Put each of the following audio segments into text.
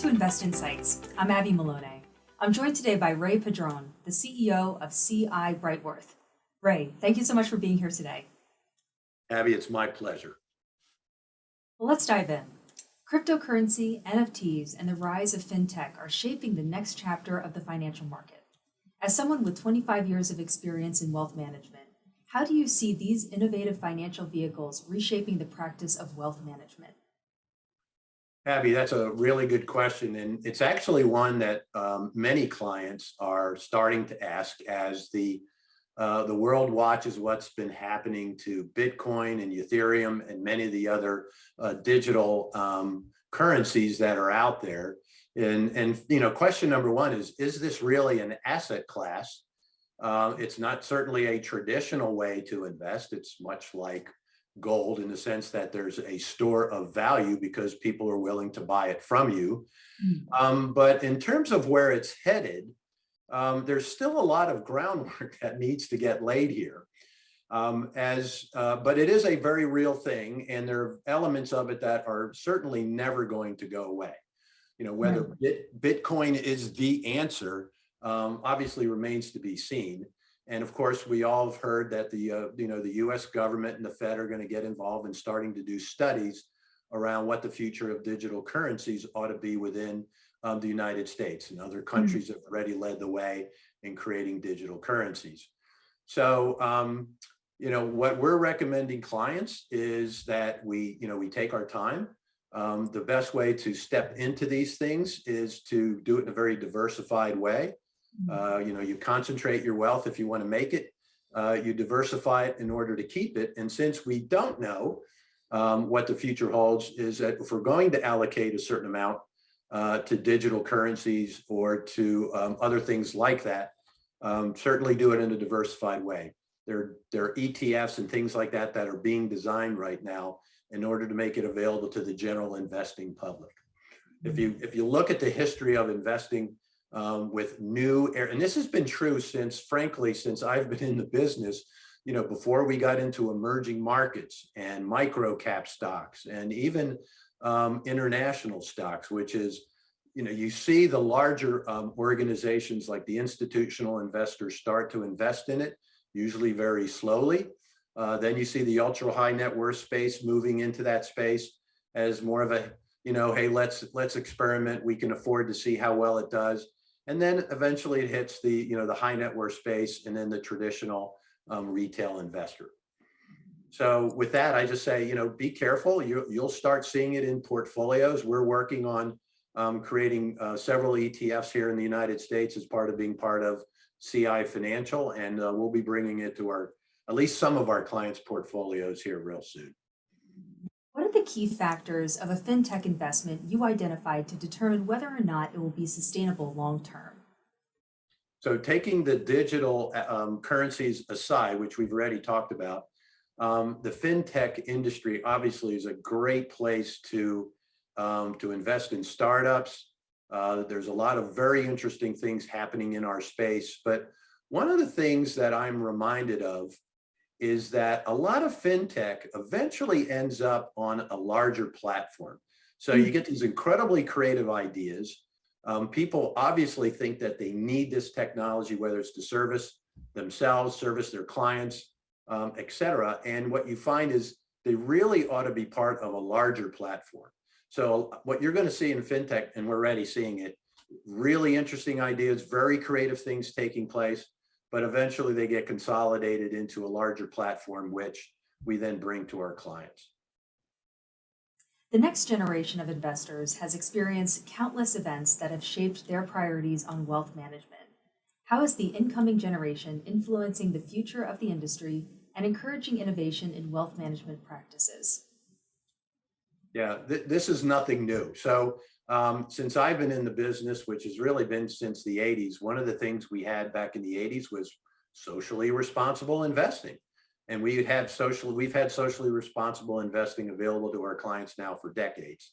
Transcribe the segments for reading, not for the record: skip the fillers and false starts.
to Invest Insights. I'm Abby Maloney. I'm joined today by Ray Padron, the CEO of CI Brightworth. Ray, thank you so much for being here today. Abby, it's my pleasure. Well, let's dive in. Cryptocurrency, NFTs, and the rise of fintech are shaping the next chapter of the financial market. As someone with 25 years of experience in wealth management, how do you see these innovative financial vehicles reshaping the practice of wealth management? Abby, that's a really good question. And it's actually one that many clients are starting to ask as the world watches what's been happening to Bitcoin and Ethereum and many of the other digital currencies that are out there. And question number one is this really an asset class? It's not certainly a traditional way to invest. It's much like gold in the sense that there's a store of value because people are willing to buy it from you. But in terms of where it's headed, there's still a lot of groundwork that needs to get laid here. But it is a very real thing, and there are elements of it that are certainly never going to go away. Whether Bitcoin is the answer obviously remains to be seen. And of course, we all have heard that the U.S. government and the Fed are going to get involved in starting to do studies around what the future of digital currencies ought to be within the United States. And other countries have already led the way in creating digital currencies. So, what we're recommending clients is that we take our time. The best way to step into these things is to do it in a very diversified way. You concentrate your wealth if you want to make it, you diversify it in order to keep it. And since we don't know what the future holds, is that if we're going to allocate a certain amount to digital currencies or to other things like that, certainly do it in a diversified way. There are ETFs and things like that that are being designed right now in order to make it available to the general investing public. If you look at the history of investing, with and this has been true since I've been in the business, before we got into emerging markets and micro cap stocks and even international stocks, which is, you see the larger organizations like the institutional investors start to invest in it, usually very slowly. Then you see the ultra high net worth space moving into that space as more of a, hey, let's experiment. We can afford to see how well it does. And then eventually it hits the high net worth space and then the traditional retail investor. So with that, I just say, be careful. You'll start seeing it in portfolios. We're working on creating several ETFs here in the United States as part of being part of CI Financial, and we'll be bringing it to at least some of our clients' portfolios here real soon. What are the key factors of a fintech investment you identified to determine whether or not it will be sustainable long term? So taking the digital currencies aside, which we've already talked about, the fintech industry obviously is a great place to invest in startups. There's a lot of very interesting things happening in our space. But one of the things that I'm reminded of is that a lot of fintech eventually ends up on a larger platform. So you get these incredibly creative ideas. People obviously think that they need this technology, whether it's to service themselves, service their clients, et cetera. And what you find is they really ought to be part of a larger platform. So what you're going to see in fintech, and we're already seeing it, really interesting ideas, very creative things taking place. But eventually they get consolidated into a larger platform, which we then bring to our clients. The next generation of investors has experienced countless events that have shaped their priorities on wealth management. How is the incoming generation influencing the future of the industry and encouraging innovation in wealth management practices? Yeah, this is nothing new. So since I've been in the business, which has really been since the 80s, one of the things we had back in the 80s was socially responsible investing. And we've had socially responsible investing available to our clients now for decades.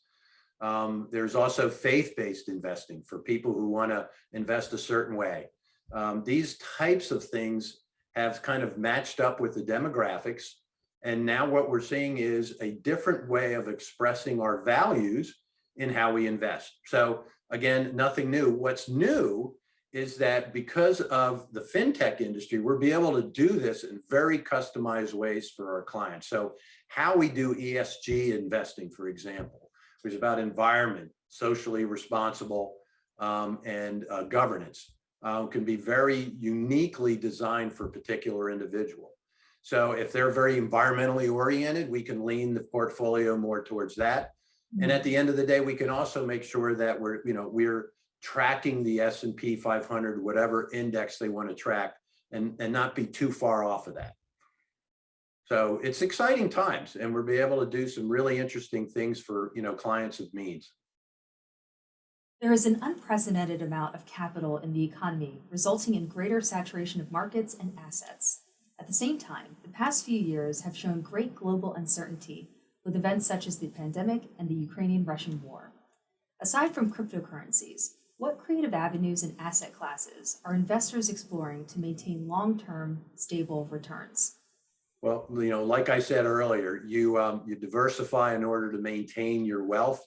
There's also faith-based investing for people who want to invest a certain way. These types of things have kind of matched up with the demographics. And now what we're seeing is a different way of expressing our values in how we invest. So again, nothing new. What's new is that because of the fintech industry, we'll be able to do this in very customized ways for our clients. So how we do ESG investing, for example, which is about environment, socially responsible, and governance, can be very uniquely designed for a particular individual. So if they're very environmentally oriented, we can lean the portfolio more towards that. And at the end of the day, we can also make sure that we're tracking the S&P 500, whatever index they want to track, and not be too far off of that. So it's exciting times, and we'll be able to do some really interesting things for clients of means. There is an unprecedented amount of capital in the economy, resulting in greater saturation of markets and assets. At the same time, the past few years have shown great global uncertainty, with events such as the pandemic and the Ukrainian-Russian war. Aside from cryptocurrencies, what creative avenues and asset classes are investors exploring to maintain long-term, stable returns? Well, like I said earlier, you diversify in order to maintain your wealth.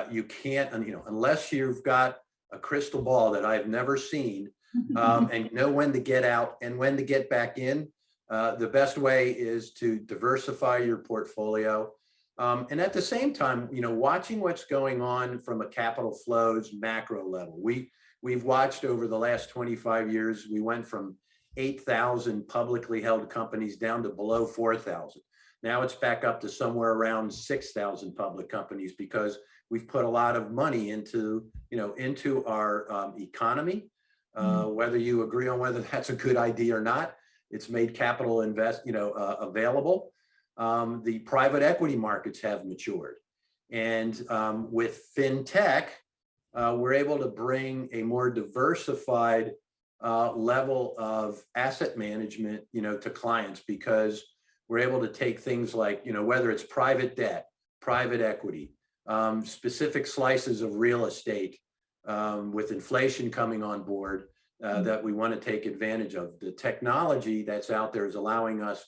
You can't, unless you've got a crystal ball that I've never seen, and know when to get out and when to get back in. The best way is to diversify your portfolio. And at the same time, watching what's going on from a capital flows macro level. We've watched over the last 25 years, we went from 8,000 publicly held companies down to below 4,000. Now it's back up to somewhere around 6,000 public companies because we've put a lot of money into our economy. Whether you agree on whether that's a good idea or not, it's made capital available. The private equity markets have matured. And with fintech, we're able to bring a more diversified level of asset management, to clients, because we're able to take things like, whether it's private debt, private equity, specific slices of real estate, with inflation coming on board, that we want to take advantage of. The technology that's out there is allowing us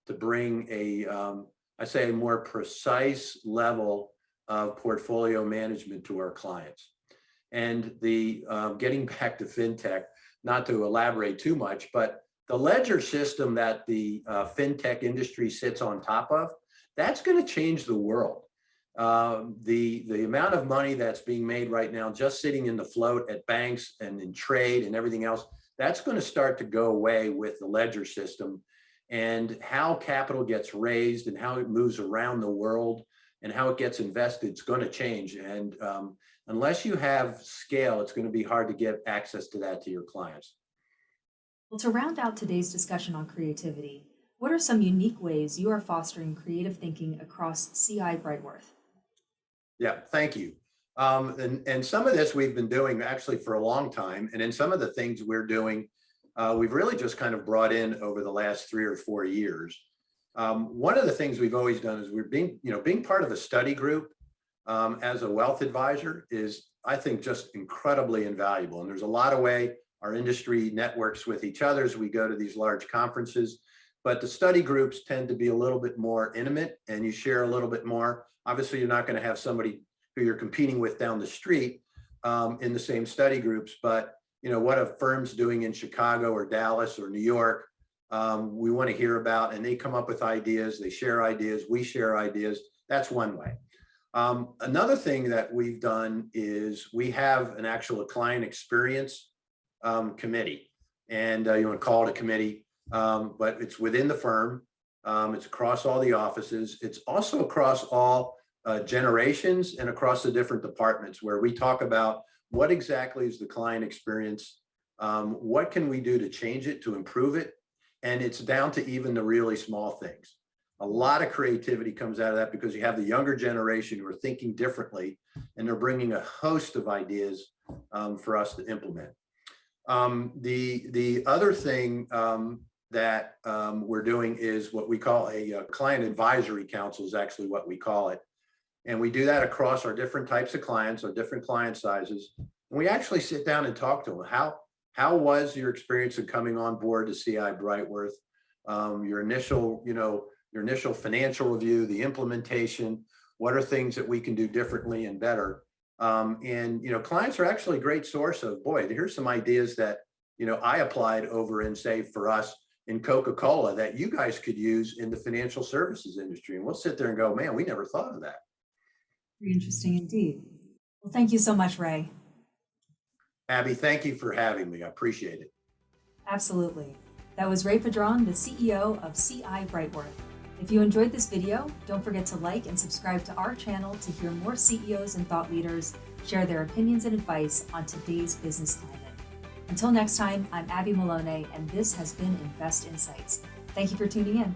to bring a more precise level of portfolio management to our clients. And the getting back to fintech, not to elaborate too much, but the ledger system that the fintech industry sits on top of, that's going to change the world. The amount of money that's being made right now, just sitting in the float at banks and in trade and everything else, that's going to start to go away with the ledger system. And how capital gets raised and how it moves around the world and how it gets invested, it's going to change. And unless you have scale, it's going to be hard to get access to that to your clients. Well, to round out today's discussion on creativity, what are some unique ways you are fostering creative thinking across CI Brightworth? Yeah, thank you. And some of this we've been doing actually for a long time. And in some of the things we're doing, we've really just kind of brought in over the last 3 or 4 years. One of the things we've always done is being part of a study group as a wealth advisor is, I think, just incredibly invaluable. And there's a lot of way our industry networks with each other as we go to these large conferences. But the study groups tend to be a little bit more intimate, and you share a little bit more. Obviously, you're not going to have somebody who you're competing with down the street in the same study groups, but what a firm's doing in Chicago or Dallas or New York, we want to hear about, and they come up with ideas, they share ideas, we share ideas. That's one way. Another thing that we've done is we have an actual client experience committee, and you want to call it a committee, but it's within the firm. It's across all the offices. It's also across all generations and across the different departments, where we talk about what exactly is the client experience, what can we do to change it, to improve it, and it's down to even the really small things. A lot of creativity comes out of that because you have the younger generation who are thinking differently, and they're bringing a host of ideas for us to implement. The other thing that we're doing is what we call a client advisory council, is actually what we call it. And we do that across our different types of clients, our different client sizes. And we actually sit down and talk to them. How was your experience in coming on board to CI Brightworth? Your initial financial review, the implementation, what are things that we can do differently and better? And, clients are actually a great source of, boy, here's some ideas that, I applied over in, say, for us in Coca-Cola that you guys could use in the financial services industry. And we'll sit there and go, man, we never thought of that. Very interesting indeed. Well, thank you so much, Ray. Abby, thank you for having me. I appreciate it. Absolutely. That was Ray Padron, the CEO of CI Brightworth. If you enjoyed this video, don't forget to like and subscribe to our channel to hear more CEOs and thought leaders share their opinions and advice on today's business climate. Until next time, I'm Abby Malone, and this has been Invest Insights. Thank you for tuning in.